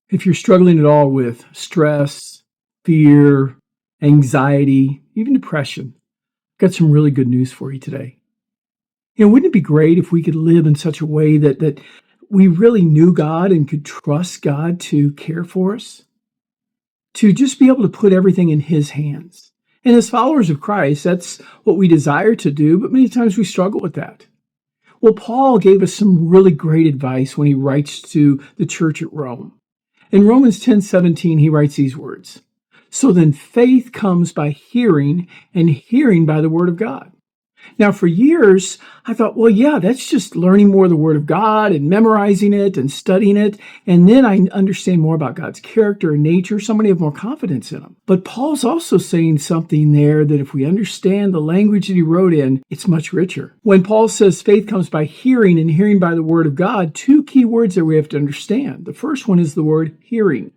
If you're struggling at all with stress, fear, anxiety, even depression, I've got some really good news for you today. Wouldn't it be great if we could live in such a way that we really knew God and could trust God to care for us? To just be able to put everything in His hands. And as followers of Christ, that's what we desire to do, but many times we struggle with that. Well, Paul gave us some really great advice when he writes to the church at Rome. In Romans 10:17, he writes these words: "So then faith comes by hearing, and hearing by the word of God." Now, for years, I thought, well, yeah, that's just learning more of the Word of God and memorizing it and studying it. And then I understand more about God's character and nature, so I'm going to have more confidence in Him. But Paul's also saying something there that if we understand the language that he wrote in, it's much richer. When Paul says faith comes by hearing and hearing by the Word of God, two key words that we have to understand. The first one is the word hearing.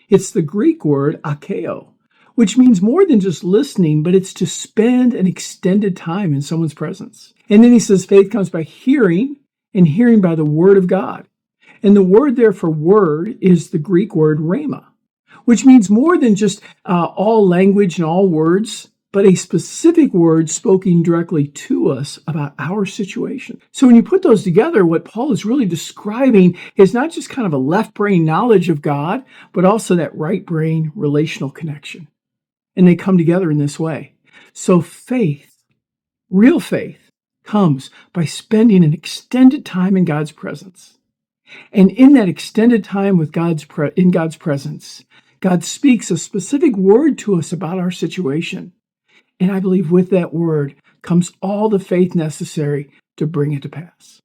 It's the Greek word achao, which means more than just listening, but it's to spend an extended time in someone's presence. And then he says faith comes by hearing, and hearing by the word of God. And the word there for word is the Greek word rama, which means more than just all language and all words, but a specific word spoken directly to us about our situation. So when you put those together, what Paul is really describing is not just kind of a left brain knowledge of God, but also that right brain relational connection. And they come together in this way. So faith, real faith, comes by spending an extended time in God's presence. And in that extended time with in God's presence, God speaks a specific word to us about our situation. And I believe with that word comes all the faith necessary to bring it to pass.